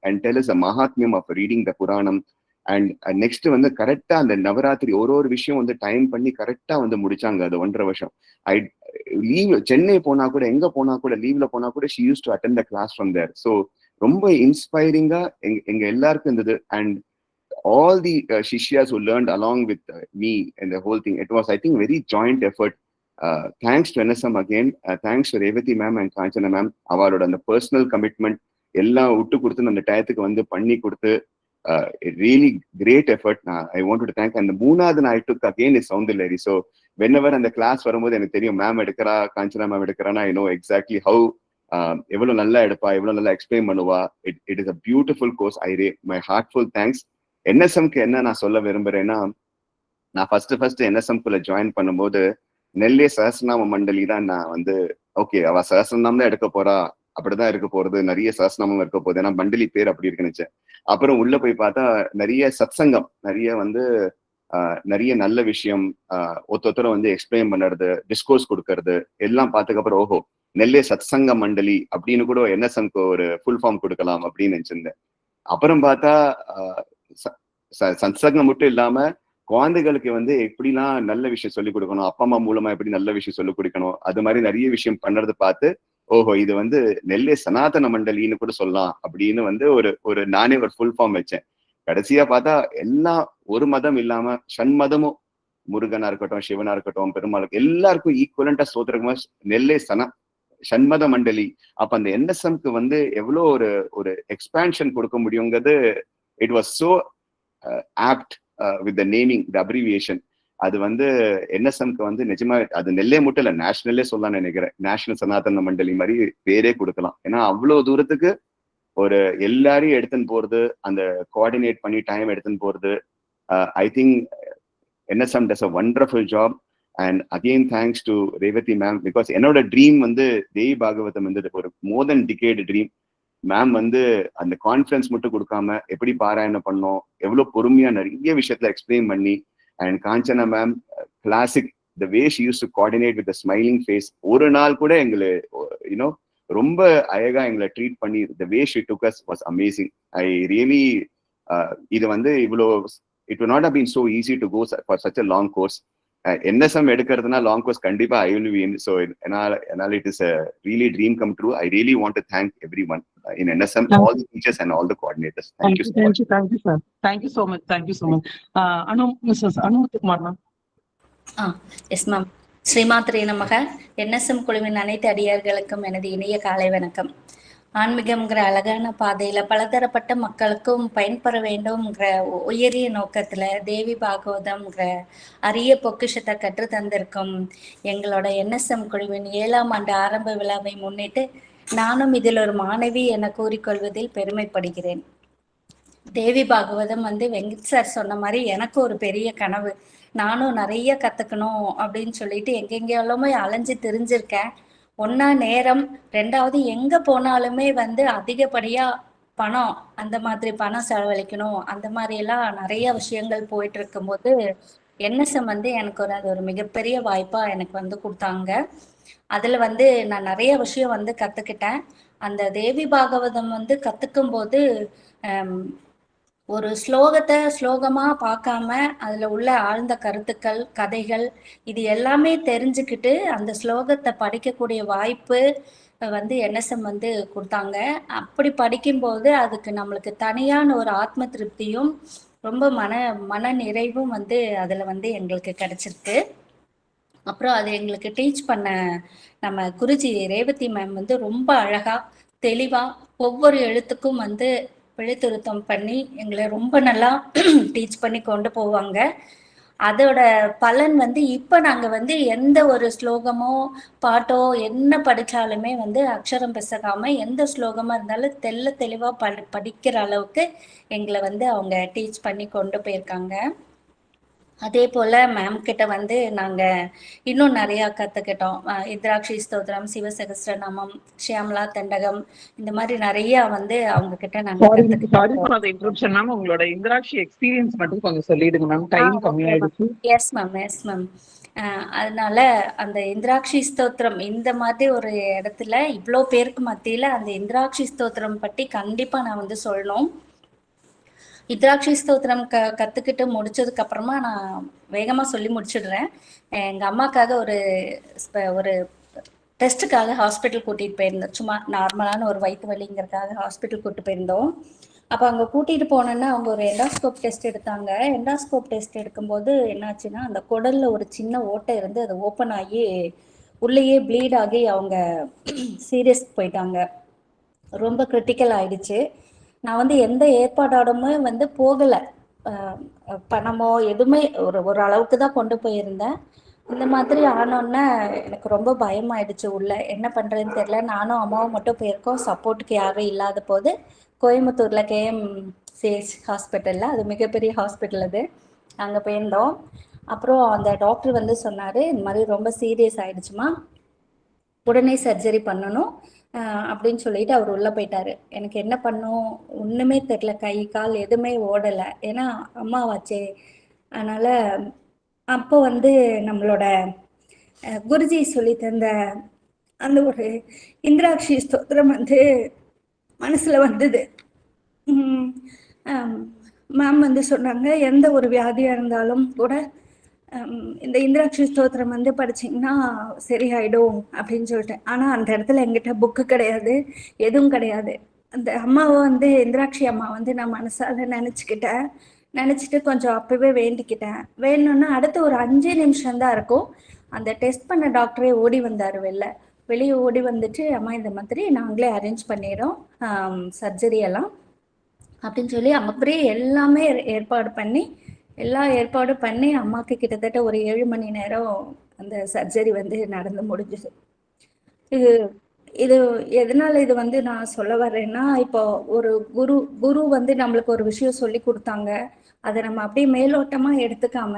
and tell us a mahatmyam of reading the Puranam. And next வந்து கரெக்டா அந்த நவராத்திரி ஒரு விஷயம் வந்து டைம் பண்ணி கரெக்டா வந்து முடிச்சாங்க. அது 1.5 வருஷம். லீவ் சென்னை போனா கூட, எங்க போனா கூட, லீவ்ல போனா கூட she used to attend the class from there. So ரொம்ப இன்ஸ்பைரிங்கா எங்க எல்லாருக்கும் இருந்தது. And all the Shishyas who learned along with me and the whole thing, it was, I think, very joint effort. Thanks to NSM again, thanks to Revathi ma'am and Kanchana ma'am. அவளோட அந்த personal commitment எல்லாம் விட்டு கொடுத்து அந்த டயத்துக்கு வந்து பண்ணி கொடுத்து, really great effort. I wanted to thank. And the மூணாவது I took again is Soundarlari. So whenever அந்த கிளாஸ் வரும்போது எனக்கு தெரியும் மேம் எடுக்கிறா, காஞ்சனா மேம் எடுக்கிறானா, I know exactly how எவ்வளவு நல்லா எடுப்பா, எவ்வளவு நல்லா எக்ஸ்பிளைன் பண்ணுவா. It is a beautiful course. My heartful thanks. NSMக்கு என்ன நான் சொல்ல விரும்புறேன்னா, நான் ஃபர்ஸ்ட் NSMக்குள்ள ஜாயின் பண்ணும்போது நெல்லை சஹஸ்ரநாம மண்டலி தான் நான் வந்து ஓகே அவ சஹஸ்ரநாமம் தான் எடுக்க போறா, அப்படிதான் இருக்க போறது, நிறைய சஹஸ்ரநாமம் இருக்க போகுது, ஏன்னா மண்டலி பேர் அப்படி இருக்குன்னு. அப்புறம் உள்ள போய் பார்த்தா நிறைய சத்சங்கம், நிறைய வந்து நிறைய நல்ல விஷயம், ஒருத்தரும் வந்து எக்ஸ்பிளைன் பண்ணுறது, டிஸ்கோர்ஸ் கொடுக்கறது எல்லாம் பார்த்ததுக்கப்புறம் ஓஹோ நெல்லை சத்சங்க மண்டலி அப்படின்னு கூட NSMக்கு ஒரு ஃபுல் ஃபார்ம் கொடுக்கலாம் அப்படின்னு நினைச்சிருந்தேன். அப்புறம் பார்த்தா சத்சங்கம் மட்டும் இல்லாம குழந்தைகளுக்கு வந்து எப்படிலாம் நல்ல விஷயம் சொல்லிக் கொடுக்கணும், அப்பா அம்மா மூலமா எப்படி நல்ல விஷயம் சொல்லிக் கொடுக்கணும், அது மாதிரி நிறைய விஷயம் பண்றது பார்த்து ஓஹோ இது வந்து நெல்லை சனாதன மண்டலின்னு கூட சொல்லலாம் அப்படின்னு வந்து ஒரு நானே ஒரு ஃபுல் ஃபார்ம் வச்சேன். கடைசியா பார்த்தா எல்லாம் ஒரு மதம் இல்லாம ஷண்மதமும், முருகனா இருக்கட்டும், சிவனா இருக்கட்டும், பெருமாளுக்கு எல்லாருக்கும் ஈக்குவலண்டா ஸ்தோத்திரமா நெல்லை ஷண்மத மண்டலி. அப்ப அந்த NSMக்கு வந்து எவ்வளோ ஒரு எக்ஸ்பான்ஷன் கொடுக்க முடியுங்கிறது, it was so apt with the naming, the abbreviation. அது வந்து NSMக்கு வந்து நிஜமா அது நெல்லை மட்டும் இல்ல, நேஷனலே சொல்லலாம்னு நினைக்கிறேன். நேஷனல் சனாதன மண்டலி மாதிரி பேரே கொடுக்கலாம். ஏன்னா அவ்வளவு தூரத்துக்கு ஒரு எல்லாரையும் எடுத்துன்னு போறது, அந்த கோஆர்டினேட் பண்ணி டைம் எடுத்துன்னு போறது. I think NSM does a wonderful job. And again thanks to Revathi ma'am, because என்னோட ட்ரீம் வந்து தேவி பாகவதம் வந்து ஒரு மோர் தென் டிகேட் ட்ரீம். மேம் வந்து அந்த கான்ஃபிடன்ஸ் மட்டும் கொடுக்காம எப்படி பாராயணம் பண்ணோம், எவ்வளவு பொறுமையா நிறைய விஷயத்துல எக்ஸ்பிளைன் பண்ணி. And Kanchana ma'am classic, the way she use to coordinate with smiling face. ஒரு நாள் கூட எங்களை யூனோ ரொம்ப அழகா எங்களை ட்ரீட் பண்ணி, the way she took us was amazing. I really இது வந்து இவ்வளோ it will not have been so easy to go for such a long course. NSM எடுக்கிறதுனா லாங் கோர்ஸ் கண்டிப்பா I will win. So என்னால it is a really dream come true. I really want to thank everyone in NSM, all the teachers and all the coordinators. Thank you so much. Thank you sir. Thank you so much. Mrs. Anukumar ma'am. Yes ma'am. ஸ்ரீமாத்ரே நமக. NSM குழுவின் அனைத்து அடியார்களுக்கும் எனது இனிய காலை வணக்கம். ஆன்மீகம்ங்கிற அழகான பாதையில பலதரப்பட்ட மக்களுக்கும் பயன்பெற வேண்டும்ங்கிற உயரிய நோக்கத்துல தேவி பாகவதம்ங்கிற அரிய பொக்கிஷத்தை கற்று தந்திருக்கும் எங்களோட NSM குழுவின் 7ஆம் ஆண்டு ஆரம்ப விழாவை முன்னிட்டு நானும் இதில் ஒரு மாணவி என கூறிக்கொள்வதில் பெருமைப்படுகிறேன். தேவி பாகவதம் வந்து வெங்கட் சார் சொன்ன மாதிரி எனக்கு ஒரு பெரிய கனவு. நானும் நிறைய கத்துக்கணும் அப்படின்னு சொல்லிட்டு எங்கெங்கேயுமே அலைஞ்சு திரிஞ்சிருக்கேன். ஒன்னா நேரம், ரெண்டாவது எங்க போனாலுமே வந்து அதிகப்படியா பணம், அந்த மாதிரி பணம் செலவழிக்கணும், அந்த மாதிரி எல்லாம் நிறைய விஷயங்கள் போயிட்டு இருக்கும்போது NSM வந்து எனக்கு அது ஒரு மிகப்பெரிய வாய்ப்பா எனக்கு வந்து கொடுத்தாங்க. அதுல வந்து நான் நிறைய விஷயம் வந்து கத்துக்கிட்டேன். அந்த தேவி பாகவதம் வந்து கத்துக்கும் போது ஒரு ஸ்லோகமா பார்க்காம அதுல உள்ள ஆழ்ந்த கருத்துக்கள், கதைகள் இது எல்லாமே தெரிஞ்சுக்கிட்டு அந்த ஸ்லோகத்தை படிக்கக்கூடிய வாய்ப்பு வந்து NSM வந்து கொடுத்தாங்க. அப்படி படிக்கும்போது அதுக்கு நம்மளுக்கு தனியான ஒரு ஆத்ம திருப்தியும் ரொம்ப மன நிறைவும் வந்து அதுல வந்து எங்களுக்கு கிடைச்சிருக்கு. அப்புறம் அது எங்களுக்கு டீச் பண்ண நம்ம குருஜி ரேவதி மேம் வந்து ரொம்ப அழகா தெளிவா ஒவ்வொரு எழுத்துக்கும் வந்து பிழைத்திருத்தம் பண்ணி எங்களை ரொம்ப நல்லா டீச் பண்ணி கொண்டு போவாங்க. அதோட பலன் வந்து இப்ப நாங்க வந்து எந்த ஒரு ஸ்லோகமோ பாட்டோ என்ன படிச்சாலுமே வந்து அக்ஷரம் பிசகாம எந்த ஸ்லோகமா இருந்தாலும் தெளிவா படிக்கிற அளவுக்கு எங்களை வந்து அவங்க டீச் பண்ணி கொண்டு போயிருக்காங்க. அதே போல மேம் கிட்ட வந்து நாங்க இன்னும் நிறைய கத்துக்கிட்டோம். இந்திராட்சி ஸ்தோத்திரம், சிவசகஸ்ரநாமம், ஷியாமலா தண்டகம், இந்த மாதிரி நிறைய வந்து அவங்க கிட்ட நாங்க கத்துக்கிட்டோம். உங்களோட இந்திராட்சி எக்ஸ்பீரியன்ஸ் மட்டும் கொஞ்சம் சொல்லிடுங்க மேம், டைம் கம்மியாயிடுச்சு. Yes ma'am. அதனால அந்த இந்திராட்சி ஸ்தோத்திரம் இந்த மாதிரி ஒரு இடத்துல இவ்வளோ பேருக்கு மத்தியில அந்த இந்திராட்சி ஸ்தோத்திரம் பற்றி கண்டிப்பா நான் வந்து சொல்லணும். இந்திராட்சி ஸ்தோத்திரம் கத்துக்கிட்டு முடிச்சதுக்கு அப்புறமா நான் வேகமா சொல்லி முடிச்சிடுறேன். எங்க அம்மாக்காக ஒரு டெஸ்ட்டுக்காக ஹாஸ்பிட்டல் கூட்டிட்டு போயிருந்தோம். சும்மா நார்மலான ஒரு வயிற்று வலிங்கிறதுக்காக ஹாஸ்பிட்டல் கூட்டிட்டு போயிருந்தோம். அப்போ அங்கே கூட்டிகிட்டு போனோன்னா அவங்க ஒரு எண்டாஸ்கோப் டெஸ்ட் எடுத்தாங்க. எண்டாஸ்கோப் டெஸ்ட் எடுக்கும்போது என்னாச்சுன்னா அந்த குடல்ல ஒரு சின்ன ஓட்டை இருந்து அது ஓப்பன் ஆகி உள்ளேயே ப்ளீட் ஆகி அவங்க சீரியஸ்க்கு போயிட்டாங்க. ரொம்ப கிரிட்டிக்கல் ஆயிடுச்சு. நான் வந்து எந்த ஏற்பாடோடமே வந்து போகலை. பணமோ எதுவுமே ஒரு அளவுக்கு தான் கொண்டு போயிருந்தேன். இந்த மாதிரி ஆனோன்னே எனக்கு ரொம்ப பயமாயிடுச்சு. உள்ள என்ன பண்ணுறதுன்னு தெரியல. நானும் அம்மாவும் மட்டும் போயிருக்கோம். சப்போர்ட்டுக்கு யாரும் இல்லாத போது கோயம்புத்தூரில் KMCH ஹாஸ்பிட்டலில், அது மிகப்பெரிய ஹாஸ்பிட்டல் அது, அங்கே போயிருந்தோம். அப்புறம் அந்த டாக்டர் வந்து சொன்னார், இந்த மாதிரி ரொம்ப சீரியஸ் ஆயிடுச்சுமா, உடனே சர்ஜரி பண்ணணும் அப்படின்னு சொல்லிட்டு அவர் உள்ளே போயிட்டாரு. எனக்கு என்ன பண்ணும் ஒன்றுமே தெரில. கை கால் எதுவுமே ஓடலை. ஏன்னா அம்மாவாச்சே. அதனால் அப்போ வந்து நம்மளோட குருஜி சொல்லி தந்த அந்த ஒரு இந்திராட்சி ஸ்தோத்திரம் வந்து மனசுல வந்தது. மேம் வந்து சொன்னாங்க, எந்த ஒரு வியாதியா இருந்தாலும் கூட இந்த இந்திராட்சி ஸ்தோத்திரம் வந்து படிச்சிங்கன்னா சரியாயிடும் அப்படின்னு சொல்லிட்டேன். ஆனால் அந்த இடத்துல எங்கிட்ட புக்கு கிடையாது, எதுவும் கிடையாது. அந்த அம்மாவை வந்து இந்திராட்சி அம்மா வந்து நான் மனசால நினச்சிட்டு கொஞ்சம் அப்பவே வேண்டிக்கிட்டேன். வேணும்னா அடுத்து ஒரு 5 நிமிஷம் தான் இருக்கும். அந்த டெஸ்ட் பண்ண டாக்டரே ஓடி வந்தார். வெளியே ஓடி வந்துட்டு, அம்மா இந்த மாதிரி நாங்களே அரேஞ்ச் பண்ணிடுறோம் சர்ஜரி எல்லாம் அப்படின்னு சொல்லி அப்படியே எல்லாமே ஏற்பாடு பண்ணி அம்மாவுக்கு கிட்டத்தட்ட ஒரு 7 மணி நேரம் அந்த சர்ஜரி வந்து நடந்து முடிஞ்சுது. இது இது எதனால இது வந்து நான் சொல்ல வர்றேன்னா, இப்போ ஒரு குரு வந்து நம்மளுக்கு ஒரு விஷயம் சொல்லி கொடுத்தாங்க. அதை நம்ம அப்படியே மேலோட்டமா எடுத்துக்காம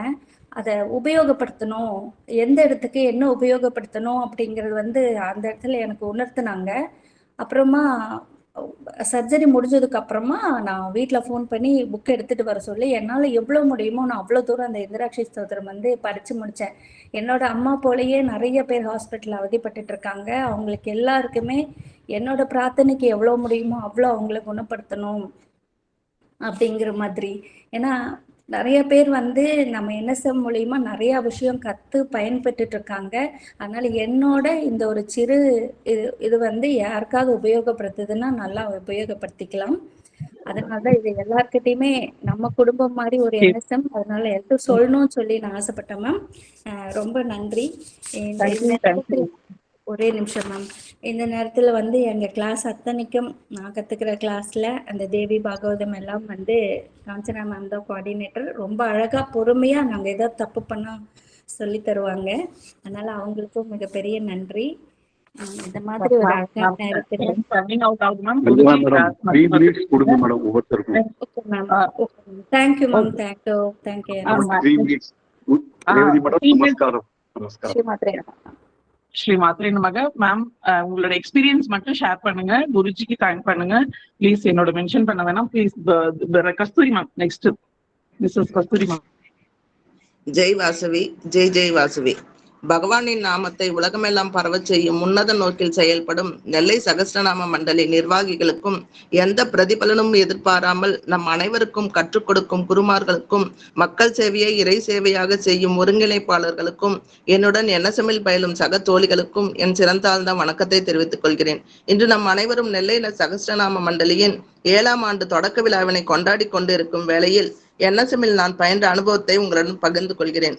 அதை உபயோகப்படுத்தணும், எந்த இடத்துக்கு என்ன உபயோகப்படுத்தணும் அப்படிங்கிறது வந்து அந்த இடத்துல எனக்கு உணர்த்தினாங்க. அப்புறமா சர்ஜரி முடிஞ்சதுக்கு அப்புறமா நான் வீட்டில் ஃபோன் பண்ணி புக் எடுத்துட்டு வர சொல்லி, என்னால் எவ்வளோ முடியுமோ நான் அவ்வளோ தூரம் அந்த இந்திராட்சி ஸ்தோத்திரம் வந்து படித்து முடித்தேன். என்னோட அம்மா போலயே நிறைய பேர் ஹாஸ்பிட்டலில் அவதிப்பட்டு இருக்காங்க. அவங்களுக்கு எல்லாருக்குமே என்னோட பிரார்த்தனைக்கு எவ்வளோ முடியுமோ அவ்வளோ அவங்கள குணப்படுத்தணும் அப்படிங்கிற மாதிரி. ஏன்னா நிறைய பேர் வந்து நம்ம NSM மூலியமா நிறைய விஷயம் கற்று பயன்பெற்றுட்டு இருக்காங்க. அதனால என்னோட இந்த ஒரு சிறு இது வந்து யாருக்காவது உபயோகப்படுத்துதுன்னா நல்லா உபயோகப்படுத்திக்கலாம். அதனாலதான் இது எல்லார்கிட்டையுமே நம்ம குடும்பம் மாதிரி ஒரு NSM, அதனால எடுத்து சொல்லணும்னு சொல்லி நான் ஆசைப்பட்டேன் மேம். ரொம்ப நன்றி. ஒரே நிமிஷம் மேம். இந்த நேரத்தில் வந்து எங்கள் கிளாஸ் அத்தனைக்கும் நான் கற்றுக்கிற கிளாஸில் அந்த தேவி பாகவதம் எல்லாம் வந்து காஞ்சனா மேம் தான் கோஆர்டினேட்டர். ரொம்ப அழகாக பொறுமையாக நாங்கள் ஏதாவது தப்பு பண்ணால் சொல்லி தருவாங்க. அதனால் அவங்களுக்கும் மிகப்பெரிய நன்றி. இந்த மாதிரி ஒரு அழகான நேரத்தில் தேங்க்யூ மேம். தேங்க்யூ. ஸ்ரீ மாத்ரே நமக. மேம் உங்களோட எக்ஸ்பீரியன்ஸ் மட்டும் ஷேர் பண்ணுங்க, குருஜிக்கு தேங்க் பண்ணுங்க ப்ளீஸ். என்னோட மென்ஷன் பண்ண வேணாம் please. Kasturi ma'am next. Mrs Kasturi ma'am. ஜெய் வாசவி, ஜெய் ஜெய் வாசவி. பகவானின் நாமத்தை உலகமெல்லாம் பரவச் செய்யும் உன்னத நோக்கில் செயல்படும் நெல்லை சகஸ்ரநாம மண்டலி நிர்வாகிகளுக்கும், எந்த பிரதிபலனும் எதிர்பாராமல் நம் அனைவருக்கும் கற்றுக் கொடுக்கும் குருமார்களுக்கும், மக்கள் சேவையை இறை சேவையாக செய்யும் ஒருங்கிணைப்பாளர்களுக்கும், என்னுடன் NSMல் பயிலும் சக தோழிகளுக்கும் என் சிறந்தாழ்ந்த வணக்கத்தை தெரிவித்துக் கொள்கிறேன். இன்று நம் அனைவரும் நெல்லை சகஸ்ரநாம மண்டலியின் 7ஆம் ஆண்டு தொடக்க விழாவினை கொண்டாடி கொண்டு இருக்கும் வேளையில் NSMல் நான் பயின்ற அனுபவத்தை உங்களுடன் பகிர்ந்து கொள்கிறேன்.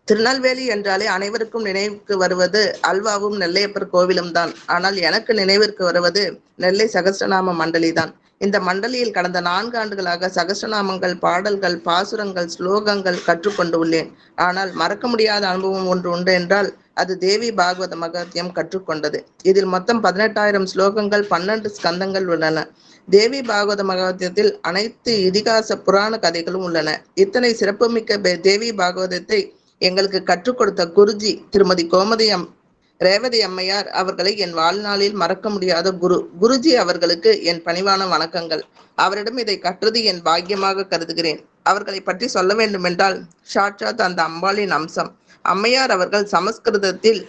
திருநெல்வேலி என்றாலே அனைவருக்கும் நினைவுக்கு வருவது அல்வாவும் நெல்லையப்பர் கோவிலும் தான். ஆனால் எனக்கு நினைவிற்கு வருவது நெல்லை சகஸ்ரநாம மண்டலி தான். இந்த மண்டலியில் கடந்த 4 ஆண்டுகளாக சகஸ்ரநாமங்கள், பாடல்கள், பாசுரங்கள், ஸ்லோகங்கள் கற்றுக்கொண்டு உள்ளேன். ஆனால் மறக்க முடியாத அனுபவம் ஒன்று உண்டு என்றால் அது தேவி பாகவத மகத்தியம் கற்றுக்கொண்டது. இதில் மொத்தம் 18,000 ஸ்லோகங்கள், 12 ஸ்கந்தங்கள் உள்ளன. தேவி பாகவத மகத்தியத்தில் அனைத்து இதிகாச புராண கதைகளும் உள்ளன. இத்தனை சிறப்புமிக்க தேவி பாகவதத்தை எங்களுக்கு கற்றுக் கொடுத்த குருஜி திருமதி ரேவதி அம்மையார் அவர்களை என் வாழ்நாளில் மறக்க முடியாத குருஜி அவர்களுக்கு என் பணிவான வணக்கங்கள். அவரிடம் இதை கற்றது என் பாக்கியமாக கருதுகிறேன். அவர்களை பற்றி சொல்ல வேண்டும் என்றால் சாட்சாத் அந்த அம்பாளின் அம்சம். அம்மையார் அவர்கள் சமஸ்கிருதத்தில்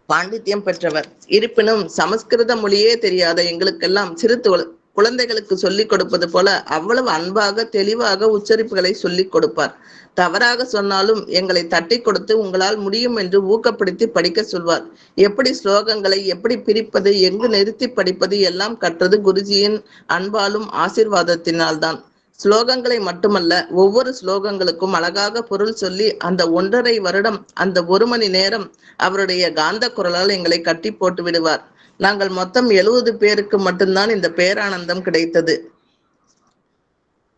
பாண்டித்யம் பெற்றவர். இருப்பினும் சமஸ்கிருத மொழியே தெரியாத எங்களுக்கெல்லாம் சிறு குழந்தைகளுக்கு சொல்லிக் கொடுப்பது போல அவ்வளவு அன்பாக தெளிவாக உச்சரிப்புகளை சொல்லிக் கொடுப்பார். தவறாக சொன்னாலும் எங்களை தட்டி கொடுத்து உங்களால் முடியும் என்று ஊக்கப்படுத்தி படிக்க சொல்வார். எப்படி ஸ்லோகங்களை எப்படி பிரிப்பது, எங்கு நிறுத்தி படிப்பது எல்லாம் கற்றது குருஜியின் அன்பாலும் ஆசீர்வாதத்தினால்தான். ஸ்லோகங்களை மட்டுமல்ல, ஒவ்வொரு ஸ்லோகங்களுக்கும் அழகாக பொருள் சொல்லி அந்த 1.5 வருடம், அந்த 1 மணி நேரம் அவருடைய காந்த குரலால் எங்களை கட்டி போட்டு விடுவார். நாங்கள் மொத்தம் 70 பேருக்கு மட்டும்தான் இந்த பேரானந்தம் கிடைத்தது.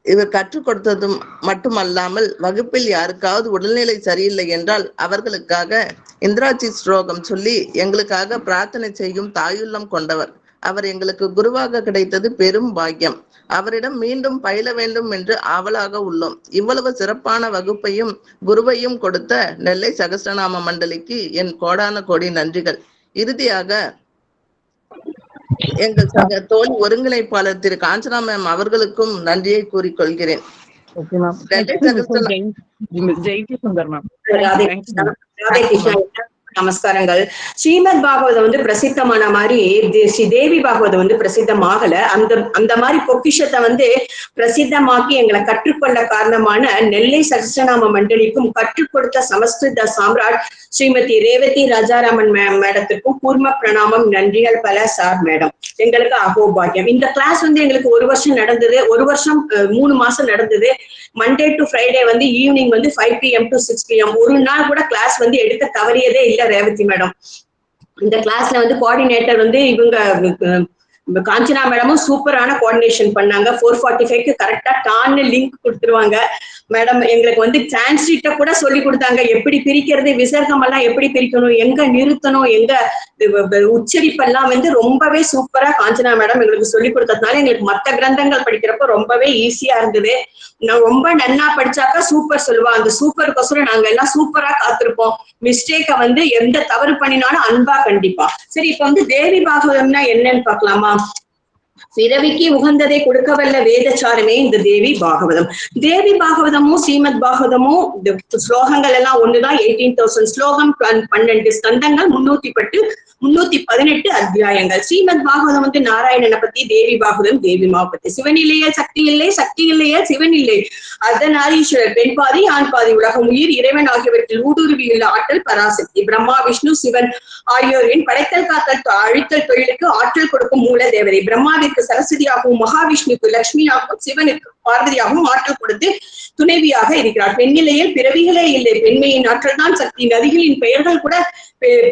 இவர் கற்றுக் கொடுத்ததும் மட்டுமல்லாமல் வகுப்பில் யாருக்காவது உடல்நிலை சரியில்லை என்றால் அவர்களுக்காக இந்திராஜி ஸ்லோகம் சொல்லி எங்களுக்காக பிரார்த்தனை செய்யும் தாயுள்ளம் கொண்டவர். அவர் எங்களுக்கு குருவாக கிடைத்தது பெரும் பாக்கியம். அவரிடம் மீண்டும் பயில வேண்டும் என்று ஆவலாக உள்ளோம். இவ்வளவு சிறப்பான வகுப்பையும் குருவையும் கொடுத்த நெல்லை சகஸ்ரநாம மண்டலிக்கு என் கோடான கோடி நன்றிகள். இறுதியாக எங்கள் சக தோழி ஒருங்கிணைப்பாளர் திரு காஞ்சனா மேம் அவர்களுக்கும் நன்றியை கூறிக்கொள்கிறேன். நமஸ்காரங்கள். ஸ்ரீமத் பாகவதம் வந்து பிரசித்தமான மாதிரி ஸ்ரீ தேவி பாகவதம் வந்து பிரசித்தமாகல. அந்த மாதிரி பொக்கிஷத்தை வந்து பிரசித்தமாக்கி எங்களை கற்றுக்கொள்ள காரணமான நெல்லை சகஸ்ரநாம மண்டலிக்கும் கற்றுக் கொடுத்த சமஸ்கிருத சாம்ராட் ஸ்ரீமதி ரேவதி ராஜாராமன் மேடத்துக்கும் கூர்ம பிரணாமம், நன்றிகள் பல சார் மேடம். எங்களுக்கு அகோபாக்கியம். இந்த கிளாஸ் வந்து எங்களுக்கு 1 வருஷம் நடந்தது. 1 வருஷம் 3 மாசம் நடந்தது. மண்டே டு ஃப்ரைடே வந்து ஈவினிங் வந்து 5 PM to 6 PM. ஒரு நாள் கூட கிளாஸ் வந்து எடுக்க தவறியதே இல்ல ரேவதி மேடம். இந்த கிளாஸ்ல வந்து கோஆர்டினேட்டர் வந்து இவங்க காஞ்சனா மேடமும் சூப்பரான கோஆர்டினேஷன் பண்ணாங்க. 4:45க்கு கரெக்டா டான்னு லிங்க் கொடுத்துருவாங்க மேடம். எங்களுக்கு வந்து சான்ஸ்கிரிட்ட கூட சொல்லி கொடுத்தாங்க, எப்படி பிரிக்கிறது, விசர்க்கம் எல்லாம் எப்படி பிரிக்கணும், எங்க நிறுத்தணும், எங்க உச்சரிப்பெல்லாம் வந்து ரொம்பவே சூப்பரா காஞ்சனா மேடம் எங்களுக்கு சொல்லி கொடுத்ததுனால எங்களுக்கு மற்ற கிரந்தங்கள் படிக்கிறப்ப ரொம்பவே ஈஸியா இருந்தது. நான் ரொம்ப நன்னா படிச்சாக்கா சூப்பர் சொல்லுவா. அந்த சூப்பருக்கொசரம் நாங்க எல்லாம் சூப்பரா காத்திருப்போம். மிஸ்டேக்க வந்து எந்த தவறு பண்ணினாலும் அன்பா கண்டிப்பா. சரி, இப்ப வந்து தேவி பாகவதம்னா என்னன்னு பாக்கலாமா? பிறவிக்கு உகந்ததை கொடுக்கவல்ல வேதச்சாரமே இந்த தேவி பாகவதம். தேவி பாகவதமும் ஸ்ரீமத் பாகவதமும் ஸ்லோகங்கள் எல்லாம் ஒண்ணுதான். 18,000 ஸ்லோகம், 12 ஸ்கந்தங்கள், 318 அத்தியாயங்கள். ஸ்ரீமத் பாகவதம் வந்து நாராயணனை பத்தி, தேவி பாகவதம் தேவி மாவை பத்தி. சிவன் இல்லையே சக்தி இல்லை, சக்தி இல்லையே சிவன் இல்லை, அர்த்தநாரீஸ்வரர் பெண் பாதி ஆண் பாதி, உலகம் உயிர் இறைவன் ஆகியவற்றில் ஊடுருவியுள்ள ஆற்றல் பராசக்தி. பிரம்மா விஷ்ணு சிவன் ஆகியோரின் படைத்தல் காத்தல் அழித்தல் தொழிலுக்கு ஆற்றல் கொடுக்கும் மூல தேவதை. பிரம்மாவிற்கு சரஸ்வதியாகவும், மகாவிஷ்ணுக்கு லட்சுமியாகவும், சிவனுக்கு பார்வதியாகவும் ஆற்றல் கொடுத்து துணைவியாக இருக்கிறார். பெண்ணிலையில் பிறவிகளே இல்லை, பெண்மையின் ஆற்றல் தான் சக்தி. நதிகளின் பெயர்கள் கூட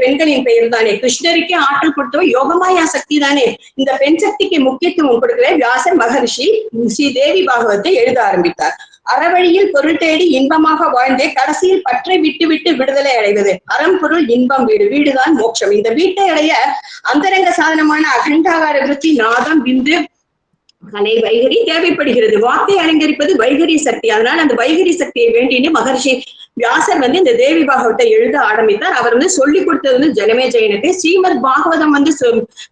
பெண்களின் பெயர் தானே. கிருஷ்ணருக்கே ஆற்றல் கொடுத்தவ யோகமாயா சக்தி தானே. இந்த பெண் சக்திக்கு முக்கியத்துவம் கொடுக்கவே வியாசர் மகரிஷி ஸ்ரீ தேவி பாகவத்தை எழுத ஆரம்பித்தார். அறவழியில் பொருள் தேடி இன்பமாக வாழ்ந்தே கடைசியில் பற்றை விட்டு விட்டு விடுதலை அடைவது. அறம் பொருள் இன்பம் வீடு, வீடுதான் மோட்சம். இந்த வீட்டை அடைய அந்தரங்க சாதனமான அகண்டாகார விருத்தி, நாதம், விந்து, கலை, வைகரி தேவைப்படுகிறது. வாக்கை அலங்கரிப்பது வைகரி சக்தி. அதனால அந்த வைகரி சக்தியை வேண்டின்னு மகர்ஷி வியாசர் வந்து இந்த தேவி பாகவத்தை எழுத ஆரம்பித்தார். அவர் வந்து சொல்லி கொடுத்தது வந்து ஜனமே ஜெயனுக்கு. ஸ்ரீமத் பாகவதம் வந்து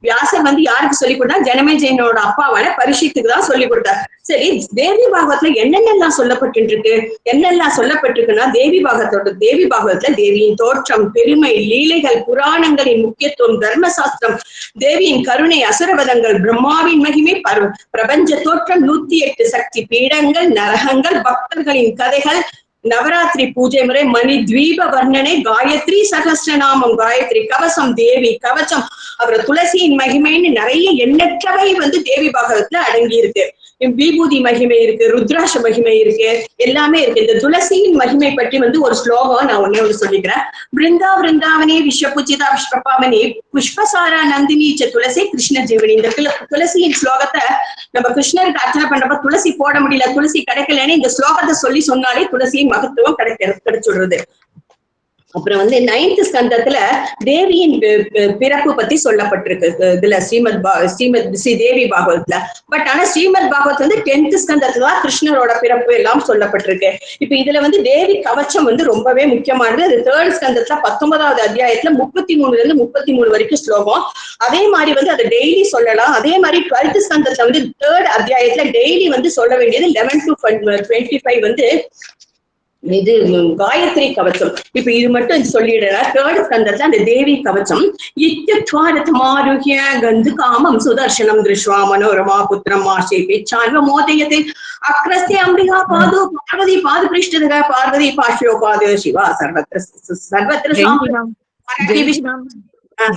வியாசர் வந்து யாருக்கு சொல்லி கொடுத்தார்? ஜனமே ஜெயனோட அப்பாவான பரீட்சித்துக்கு தான் சொல்லி கொடுத்தார். சரி, தேவி பாகவத்துல என்னென்னலாம் சொல்லப்பட்டு என்னெல்லாம் சொல்லப்பட்டிருக்குன்னா, தேவி பாகவத்துல தேவியின் தோற்றம், பெருமை, லீலைகள், புராணங்களின் முக்கியத்துவம், தர்மசாஸ்திரம், தேவியின் கருணை, அசுரவதங்கள், பிரம்மாவின் மகிமை, பிரபஞ்ச தோற்றம், 108 சக்தி பீடங்கள், நரகங்கள், பக்தர்களின் கதைகள், நவராத்திரி பூஜை முறை, மணி தீப வர்ணனை, காயத்ரி சகஸ்ரநாமம், காயத்ரி கவசம், தேவி கவசம், அப்புறம் துளசியின் மகிமைன்னு நிறைய எண்ணற்றவை வந்து தேவி பாகவத்துல அடங்கி இருக்கு. விபூதி மகிமை இருக்கு, ருத்ராட்ச மகிமை இருக்கு, எல்லாமே இருக்கு. இந்த துளசியின் மகிமை பற்றி வந்து ஒரு ஸ்லோகம் நான் ஒண்ணு சொல்லிக்கிறேன். பிருந்தாவனே விஸ்வபூஜிதா விஸ்வபாவனே புஷ்பசாரா நந்தினீச்ச துளசி கிருஷ்ண ஜீவனி. இந்த துளசியின் ஸ்லோகத்தை நம்ம கிருஷ்ணருக்கு அர்ச்சனை பண்றப்ப துளசி போட முடியல, துளசி கிடைக்கலன்னு இந்த ஸ்லோகத்தை சொல்லி சொன்னாலே துளசியின் மகத்துவம் கிடைச்சுடுறது. அப்புறம் வந்து 9th ஸ்கந்தத்துல தேவியின் பிறப்பு பத்தி சொல்லப்பட்டிருக்கு இதுல ஸ்ரீ தேவி பாகவத்ல. பட் ஆனா ஸ்ரீமத் பாகவத் வந்து 10th ஸ்கந்தத்துல தான் கிருஷ்ணரோட பிறப்பு எல்லாம் சொல்லப்பட்டிருக்கு. இப்ப இதுல வந்து தேவி கவச்சம் வந்து ரொம்பவே முக்கியமானது. அது 3rd ஸ்கந்தத்துல 19வது அத்தியாயத்துல 33ல இருந்து 33 வரைக்கும் ஸ்லோகம். அதே மாதிரி வந்து அதை டெய்லி சொல்லலாம். அதே மாதிரி 12th ஸ்கந்தத்துல வந்து 3rd அத்தியாயத்துல டெய்லி வந்து சொல்ல வேண்டியது 11 to 25 வந்து இது காயத்ரி கவச்சம். இப்ப இது மட்டும் சொல்லிடுற தேர்ட் ஸ்கந்தத்துல அந்த தேவி கவச்சம் இத்தியுத்வாரதமாருஹ்ய கந்து காமம் சுதர்சனம் திருஷ்வா மனோரமா புத்திரம் ஆசேபி சான்வ மோதயதே அக்ரஸ்ய அம்பிகா பாது பார்வதி பாது பிருஷ்டதக பார்வதி பாஷ்யோ பாது சிவா சர்வத்ர சர்வத்ர Jayanthi ma'am, Jayanthi ma'am,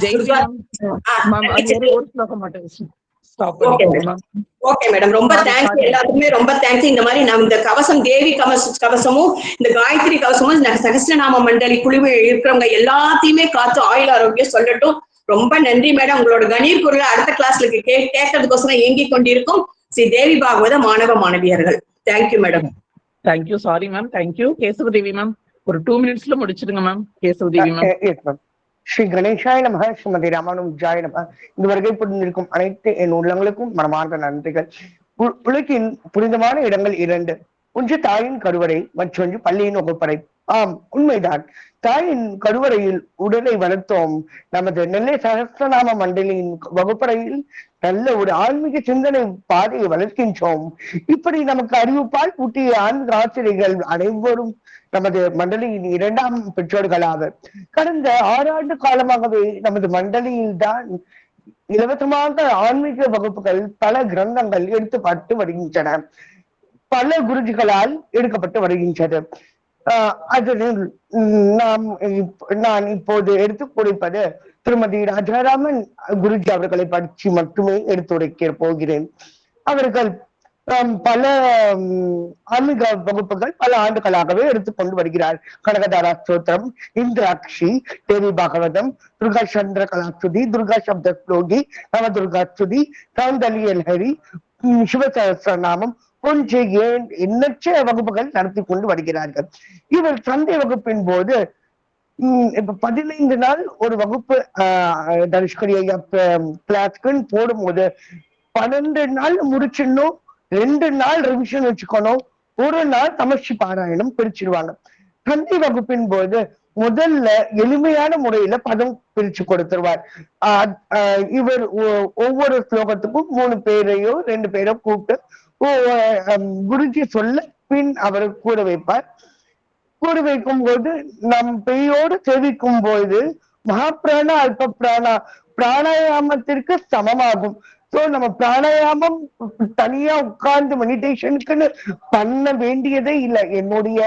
Jayanthi ma'am, ma'am அது ஒரு ஸ்லோகம் மட்டும் ஸ்டாப் பண்ணிக்கோங்க மேம். ஓகே மேடம், ரொம்ப தேங்க்ஸ். எல்லாத்துக்குமே ரொம்ப தேங்க்ஸ். இந்த மாதிரி நான் இந்த கவசம் தேவி கவசமும் இந்த காயத்ரி கவசமும் சகஸ்ரநாம மண்டலி குழுவை இருக்கிறவங்க எல்லாத்தையுமே காத்து ஆயுள் ஆரோக்கியம் சொல்லட்டும். ரொம்ப நன்றி மேடம். உங்களோட கணீர் குரலை அடுத்த கிளாஸ்ல கேட்கறதுக்கோசரம் இயங்கி கொண்டிருக்கும் ஸ்ரீ தேவி பாகவத மாணவ மாணவியர்கள். Thank you madam. Thank you. Sorry ma'am. Thank you. Kesavadevi ma'am ஒரு 2 minutesல முடிச்சிடுங்க மேம். கேசவதேவி மேம். ஸ்ரீ கணேசாய நமக, ஸ்ரீமதி ராமானுஜாய நமக. இந்த வருகை புரிந்திருக்கும் அனைத்து என் உள்ளங்களுக்கும் மனமார்ந்த நன்றிகள். உலகின் புனிதமான இடங்கள் 2. ஒன்று தாயின் கருவறை, மற்றொன்று பள்ளியின் வகுப்பறை. ஆம், உண்மைதான். தாயின் கருவறையில் உடலை வளர்த்தோம். நமது நெல்லை சகஸ்ரநாம மண்டலியின் வகுப்பறையில் நல்ல ஒரு ஆன்மீக சிந்தனை பாதையை வளர்க்கின்றோம். இப்படி நமக்கு அறிவுப்பால் ஊட்டிய ஆன்மீக ஆசிரியர்கள் அனைவரும் நமது மண்டலியின் 2ஆம் பெற்றோர்களாவர். கடந்த 6 ஆண்டு காலமாகவே நமது மண்டலியில் தான் இலவசமாக ஆன்மீக வகுப்புகள், பல கிரந்தங்கள் எடுத்துப்பட்டு வருகின்றன. பல குருஜிகளால் எடுக்கப்பட்டு வருகின்றது. அதனில் நான் இப்போது எடுத்துக் கொடுப்பது திருமதி ராஜாராமன் குருஜி அவர்களை பற்றி மட்டுமே எடுத்துரைக்க போகிறேன். அவர்கள் பல ஆன்மீக வகுப்புகள் பல ஆண்டுகளாகவே எடுத்துக்கொண்டு வருகிறார். கனகதாரா ஸ்தோத்திரம், இந்திராட்சி, தேவி பாகவதம், துர்கா சந்திர கலாஸ்துதி, துர்கா சப்த ஸ்லோகி, நவதுர்கா ஸ்துதி, சௌந்தர்ய லஹரி, சிவசஹஸ்ரநாமம் போன்ற எண்ணற்ற வகுப்புகள் நடத்தி கொண்டு வருகிறார்கள். இவர் சந்தை வகுப்பின் போது இப்ப 15 நாள் ஒரு வகுப்பு தனுஷ்கரி ஐயா கிளாஸ்க்குன்னு போடும்போது 12 நாள் முடிச்சிடணும், 2 நாள் ரிவிஷன் வச்சுக்கணும், 1 நாள் தமர்ஷி பாராயணம் பிரிச்சிருவாங்க. சந்தை வகுப்பின் போது முதல்ல எளிமையான முறையில பதம் பிரிச்சு கொடுத்துருவார். இவர் ஒவ்வொரு ஸ்லோகத்துக்கும் 3 பேரையோ 2 பேரோ கூப்பிட்டு குருஜி சொல்ல பின் அவர் கூற வைப்பார். கூற வைக்கும் போது நம் பெயோடு சேவிக்கும் போது மகாபிராண அல்ப பிராணாயாமத்திற்கு சமமாகும். சோ நம்ம பிராணாயாமம் தனியா உட்கார்ந்து மெடிடேஷனுக்குன்னு பண்ண வேண்டியதே இல்லை. என்னுடைய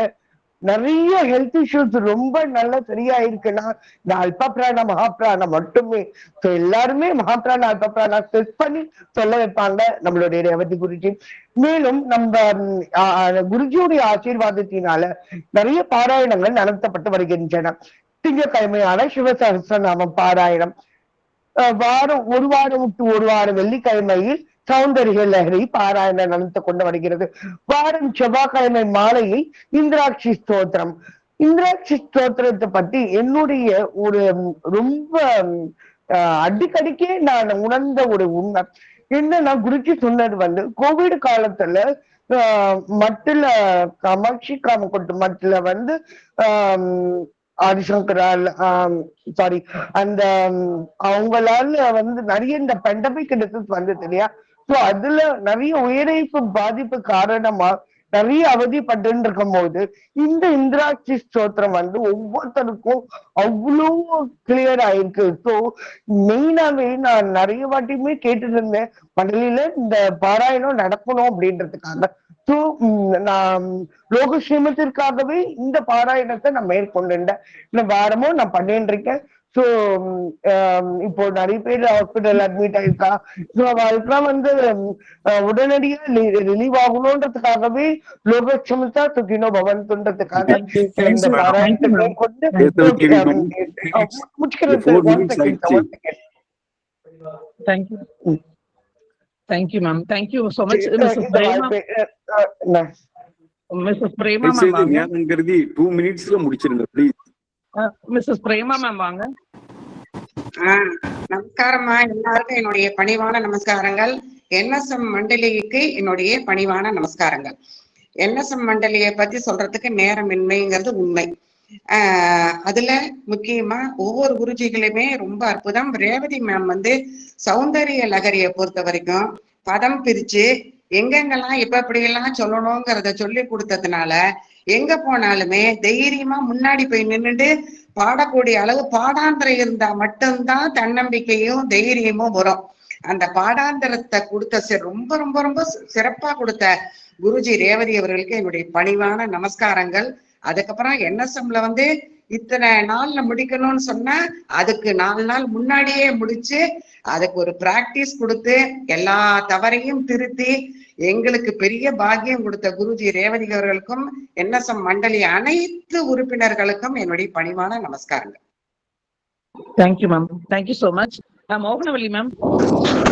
நிறைய ஹெல்த் இஷ்யூஸ் ரொம்ப நல்லா சரியா இருக்குன்னா இந்த அல்ப பிராண மகாபிராணம் மட்டுமே. சோ எல்லாருமே மகாபிராண அல்ப பிராணா செட் பண்ணி சொல்ல வைப்பாங்க நம்மளுடைய ரேவதி குருஜி. மேலும் நம்ம குருஜியுடைய ஆசீர்வாதத்தினால நிறைய பாராயணங்கள் நடத்தப்பட்டு வருகின்றன. திங்கட்கிழமையான சிவசஹஸ்ரநாமம் பாராயணம், ஒரு வாரம் விட்டு ஒரு வாரம் வெள்ளிக்கிழமையில் சௌந்தர்ய லஹரி பாராயணம் நடந்து கொண்டு வருகிறது. வாரம் செவ்வாய்க்கிழமை மாலையில் இந்திராட்சி ஸ்தோத்திரம். இந்திராட்சி ஸ்தோத்திரத்தை பத்தி என்னுடைய ஒரு ரொம்ப அடிக்கடிக்கே நான் உணர்ந்த ஒரு உண்மை என்னன்னா, குருஜி சொன்னது கோவிட் காலத்துல மட்டுல காமாட்சி காமக்கொட்டு மட்டுல ஆதிசங்கரால் சாரி அந்த அவங்களால நிறைய இந்த பெண்டமிக் வந்தது இல்லையா. சோ அதுல நிறைய உயிரிழப்பு பாதிப்பு காரணமா நிறைய அவதிப்பட்டு இருக்கும் போது இந்த இந்திராட்சி ஸ்தோத்திரம் ஒவ்வொருத்தருக்கும் அவ்வளோ கிளியர் ஆயிருக்கு. ஸோ மெயினாவே நான் நிறைய வாட்டியுமே கேட்டு இருந்தேன் மண்டலில இந்த பாராயணம் நடக்கணும் அப்படின்றதுக்காக. ஸோ நான் லோக ஸ்ரீமத்திற்காகவே இந்த பாராயணத்தை நான் மேற்கொண்டுட்டேன். இந்த வாரமும் நான் பண்ணிட்டு இருக்கேன். ஸோ இப்போ நிறைய பேர் ஹாஸ்பிட்டல் அட்மிட் ஆயிருக்கா. ஸோ அவளுக்குலாம் உடனடியா ரிலீவ் ஆகணும்ன்றதுக்காகவே லோகட்சமத்தா துக்கினோ பவன்துன்றதுக்காக இந்த பாராயணத்தை மேற்கொண்டு முடிச்சுக்கிறது. Thank you, ma'am. Thank you so much, Mrs. Prema. Mrs. Prema, ma'am. 2 minutesல முடிச்சிருங்க please. Mrs. Prema, ma'am வாங்க. நமஸ்காரம்மா. எல்லாருக்கும் என்னுடைய பணிவான நமஸ்காரங்கள். NSM மண்டலிக்கு என்னுடைய பணிவான நமஸ்காரங்கள். NSM மண்டலியை பத்தி சொல்றதுக்கு நேரமின்மைங்கிறது உண்மை. அதுல முக்கியமா ஒவ்வொரு குருஜிகளுமே ரொம்ப அற்புதம். ரேவதி மேம் சௌந்தர்ய லகரியை பொறுத்த வரைக்கும் பதம் பிரிச்சு எங்கெங்கெல்லாம் இப்ப இப்படி எல்லாம் சொல்லணுங்கிறத சொல்லி கொடுத்ததுனால எங்க போனாலுமே தைரியமா முன்னாடி போய் நின்னுட்டு பாடக்கூடிய அளவு பாடாந்திரம் இருந்தா மட்டும்தான் தன்னம்பிக்கையும் தைரியமும் வரும். அந்த பாடாந்திரத்தை கொடுத்த ரொம்ப ரொம்ப ரொம்ப சிறப்பா கொடுத்த குருஜி ரேவதி அவர்களுக்கு என்னுடைய பணிவான நமஸ்காரங்கள். அதுக்கப்புறம் NSMல வந்து இத்தனை நாள்ல முடிக்கணும்னு சொன்னா அதுக்கு 4 நாள் முன்னாடியே முடிச்சு அதுக்கு ஒரு பிராக்டிஸ் கொடுத்து எல்லா தவறையும் திருத்தி எங்களுக்கு பெரிய பாக்கியம் கொடுத்த குருஜி ரேவதி அவர்களுக்கும் NSM மண்டலி அனைத்து உறுப்பினர்களுக்கும் என்னுடைய பணிவான நமஸ்காரங்கள். Thank you ma'am. Thank you so much. Mohanavalli ma'am.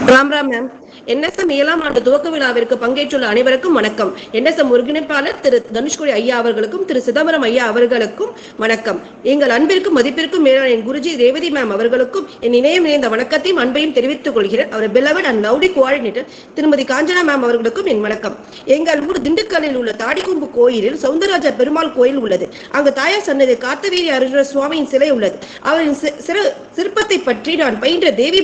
Ram Ram ma'am. NSM 7ஆம் ஆண்டு துவக்க விழாவிற்கு பங்கேற்றுள்ள அனைவருக்கும் வணக்கம். NSM ஒருங்கிணைப்பாளர் திரு தனுஷ்கோடி ஐயா அவர்களுக்கும் திரு சிதம்பரம் ஐயா அவர்களுக்கும் வணக்கம். எங்கள் அன்பிற்கும் மதிப்பிற்கும் மேலான என் குருஜி ரேவதி மேம் அவர்களுக்கும் என் இணையம் இணைந்த வணக்கத்தையும் அன்பையும் தெரிவித்துக் கொள்கிறேன். அவர் பெலவட் அண்ட் லவ்லி கோஆர்டினேட்டர் திருமதி காஞ்சனா மேம் அவர்களுக்கும் என் வணக்கம். எங்கள் ஊர் திண்டுக்கல்லில் உள்ள தாடிக்கும்பு கோயிலில் சௌந்தரராஜ பெருமாள் கோயில் உள்ளது. அங்கு தாயார் சன்னதி காத்தவேரி அருண சுவாமியின் சிலை உள்ளது. அவரின் சிற்பத்தை பற்றி நான் பயின்ற தேவி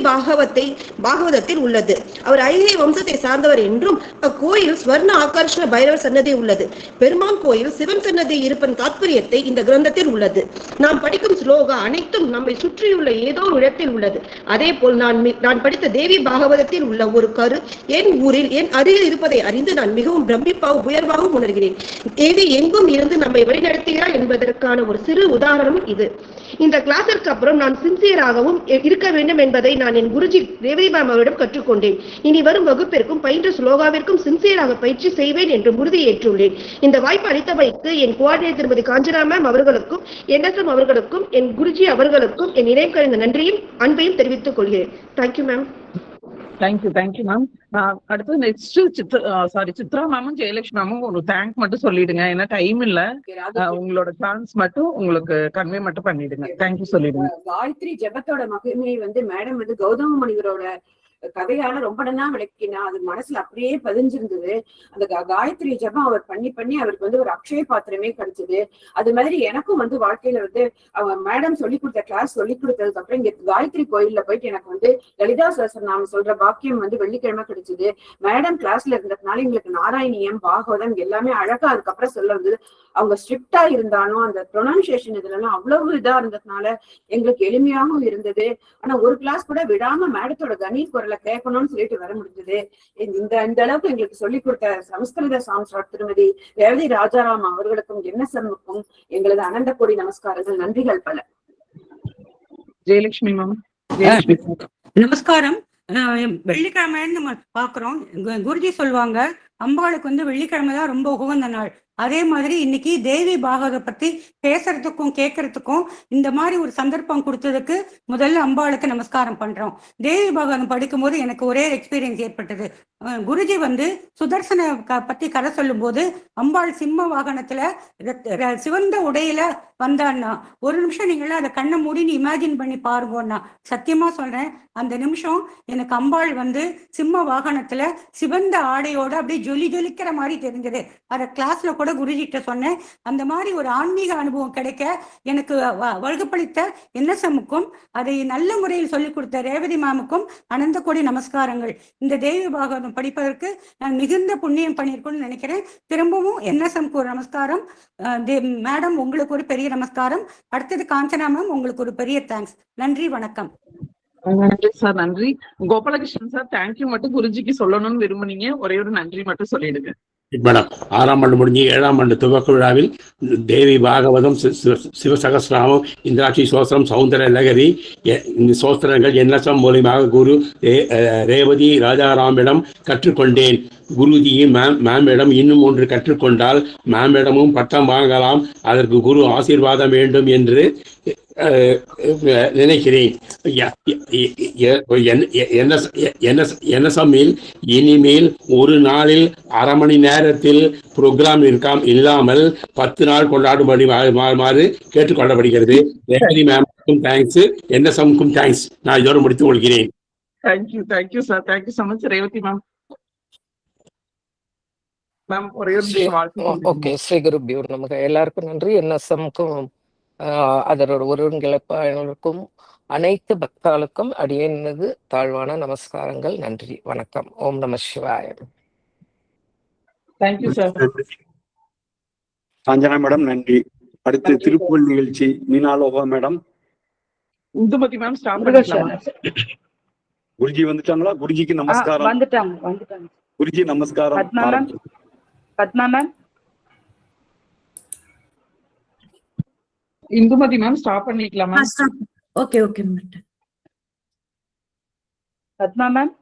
பாகவதத்தில் உள்ளது. அவர் ஐகிய வம்சத்தை சார்ந்தவர் என்றும் அக்கோயில் ஸ்வர்ண ஆகர்ஷண பைரவர் சன்னதி உள்ளது. பெருமாள் கோயில் சிவன் சன்னதி இருப்பன் தாத்பரியத்தை இந்த கிரந்தத்தில் உள்ளது. நாம் படிக்கும் ஸ்லோகா அனைத்தும் நம்மை சுற்றியுள்ள ஏதோ இடத்தில் உள்ளது. அதே போல் நான் படித்த தேவி பாகவதத்தில் உள்ள ஒரு கரு என் ஊரில் என் அருகில் இருப்பதை அறிந்து நான் மிகவும் பிரமிப்பாகவும் உயர்வாகவும் உணர்கிறேன். தேவி எங்கும் இருந்து நம்மை வழிநடத்துகிறார் என்பதற்கான ஒரு சிறு உதாரணம் இது. இந்த கிளாஸிற்கு அப்புறம் நான் சின்சியராகவும் இருக்க வேண்டும் என்பதை நான் என் குருஜி ரேவதி மேம் அவரிடம் கற்றுக்கொண்டேன். இனி வரும் வகுப்பிற்கும் பயின்ற ஸ்லோகாவிற்கும் சின்சியராக பயிற்சி செய்வேன் என்று உறுதியேற்றுள்ளேன். இந்த வாய்ப்பு அளித்தவைக்கு என் கோஆர்டினேட்டர் திருமதி காஞ்சனா மேம் அவர்களுக்கும் NSM அவர்களுக்கும் என் குருஜி அவர்களுக்கும் என் இணையம் கழிந்த நன்றியும் அன்பையும் தெரிவித்துக் கொள்கிறேன். Thank you ma'am. Thank you ma'am. அடுத்து நெக்ஸ்ட் சித்ரா மேமும் ஜெயலட்சுமி மேமும் ஒரு தேங்க் மட்டும் சொல்லிடுங்க. ஏன்னா டைம் இல்ல. உங்களோட சான்ஸ் மட்டும் உங்களுக்கு கன்வே மட்டும் பண்ணிடுங்க. தேங்க்யூ சொல்லிடுங்க. காயத்ரி ஜபத்தோட மகிமையை வந்து மேடம் வந்து கௌதம முனிவரோட கதையால ரொம்ப நல்லா விளக்கினா அது மனசுல அப்படியே பதிஞ்சிருந்தது. அந்த காயத்ரி ஜபம் அவர் பண்ணி அவருக்கு வந்து ஒரு அக்ஷய பாத்திரமே கிடைச்சது. அது மாதிரி எனக்கும் வந்து வாழ்க்கையில வந்து மேடம் சொல்லி கொடுத்த கிளாஸ் சொல்லி கொடுத்ததுக்கு அப்புறம் இங்க காயத்ரி கோயில்ல போயிட்டு எனக்கு வந்து லலிதா சஹஸ்ரநாமம் சொல்ற பாக்கியம் வந்து வெள்ளிக்கிழமை கிடைச்சது. மேடம் கிளாஸ்ல இருந்ததுனால எங்களுக்கு நாராயணியம் பாகவதம் எல்லாமே அழகா அதுக்கப்புறம் சொல்ல வந்தது. அவங்க ஸ்ட்ரிக்டா இருந்தாலும் அந்த ப்ரொனன்சியேஷன் இதுல எல்லாம் அவ்வளவு இதா இருந்ததுனால எங்களுக்கு எளிமையாகவும் இருந்தது. ஆனா ஒரு கிளாஸ் கூட விடாம மேடத்தோட கணீர் குரலை கேட்கணும்னு சொல்லிட்டு வர முடிஞ்சது. இந்த அளவுக்கு எங்களுக்கு சொல்லிக் கொடுத்த சமஸ்கிருத சாம்ஸ்ராட் திருமதி ரேவதி ராஜாராம் அவர்களுக்கும் NSMக்கும் எங்களது அனந்த கோடி நமஸ்காரங்கள், நன்றிகள் பல. ஜெயலட்சுமி மேம். நமஸ்காரம். வெள்ளிக்கிழமைன்னு நம்ம பாக்குறோம். குருஜி சொல்லுவாங்க அம்பாளுக்கு வந்து வெள்ளிக்கிழமை தான் ரொம்ப உகந்த நாள். அதே மாதிரி இன்னைக்கு தேவி பாகவத பத்தி பேசுறதுக்கும் கேட்கறதுக்கும் இந்த மாதிரி ஒரு சந்தர்ப்பம் கொடுத்ததுக்கு முதல்ல அம்பாளுக்கு நமஸ்காரம் பண்றோம். தேவி பாகவதம் படிக்கும் போது எனக்கு ஒரே எக்ஸ்பீரியன்ஸ் ஏற்பட்டது. குருஜி வந்து சுதர்சன பத்தி கதை சொல்லும் போது அம்பாள் சிம்ம வாகனத்துல சிவந்த உடையில வந்தான்னா ஒரு நிமிஷம் நீங்கள அதை கண்ணை மூடின்னு இமேஜின் பண்ணி பாருங்கன்னா சத்தியமா சொல்றேன் அந்த நிமிஷம் எனக்கு அம்பாள் வந்து சிம்ம வாகனத்துல சிவந்த ஆடையோட அப்படியே ஜொலிக்கிற மாதிரி தெரிஞ்சது. அதை கிளாஸ்ல கூட குருஜிட்ட சொன்னேன். அந்த மாதிரி ஒரு ஆன்மீக அனுபவம் கிடைக்க எனக்கு வகுப்பளித்த NSMக்கும் அதை நல்ல முறையில் சொல்லிக் கொடுத்த ரேவதி மேமுக்கும் அனந்த கோடி நமஸ்காரங்கள். இந்த தேவி பாகவதம் படிப்பதற்கு நான் மிகுந்த புண்ணியம் பண்ணியிருக்கோம்னு நினைக்கிறேன். திரும்பவும் NSMக்கு ஒரு நமஸ்காரம். மேடம் உங்களுக்கு ஒரு பெரிய நமஸ்காரம். அடுத்தது காஞ்சனா மேம் உங்களுக்கு ஒரு பெரிய தேங்க்ஸ். நன்றி, வணக்கம். நன்றி சார். நன்றி. கோபாலகிருஷ்ணன் சார் தேங்க்யூ மட்டும் குருஜிக்கு சொல்லணும்னு விரும்புனீங்க. ஒரே ஒரு நன்றி மட்டும் சொல்லிடுங்க. மேடம் 6ஆம் ஆண்டு முடிஞ்சு 7ஆம் ஆண்டு துவக்க விழாவில் தேவி பாகவதம், சிவசகஸ்ராமம், இந்திராட்சி சோஸ்திரம், சௌந்தர லகரி இந்த சோஸ்திரங்கள் NSM மூலியமாக குரு ரேவதி ராஜாராமிடம் கற்றுக்கொண்டேன். குருஜியும் மேமிடம் இன்னும் ஒன்று கற்றுக்கொண்டால் மேமிடமும் பட்டம் வாங்கலாம். அதற்கு குரு ஆசீர்வாதம் வேண்டும் என்று நினைக்கிறேன். NSMஇல் இனிமேல் ஒரு நாளில் அரை மணி நேரத்தில் ப்ரோக்ராம் இல்லாமல் 10 நாள் கொண்டாடும்படி கேட்டுக்கொள்ளப்படுகிறது. ரேவதி மேமுக்கும் தேங்க்ஸ், NSMக்கும் தேங்க்ஸ். நான் இதோடு முடித்துக் கொள்கிறேன். Thank you sir. Thank you so much Revathi ma'am. Okay, Sri குருபியோ நமக்கு எல்லாருக்கும் நன்றி. NSMக்கும் அதனோட ஒருங்கிணைப்பாளருக்கும் அனைத்து பக்தாளுக்கும் அடியேனது தாழ்வான நமஸ்காரங்கள். நன்றி, வணக்கம். ஓம் நம சிவாய. Thank you sir. காஞ்சனா மேடம் நன்றி. அடுத்து திருப்பூர் நிகழ்ச்சி மீனாலோகா மேடம். இந்துமதி மேம் ஸ்டாப் பண்ணிக்கலாமா? குருஜி வந்துட்டாங்களா? குருஜிக்கு நமஸ்காரம். வந்துட்டாங்க. குருஜி நமஸ்காரம். Padma ma'am. Indumathi ma'am staff பண்ணிக்கலாமா? ஓகே. பத்மா மேம்.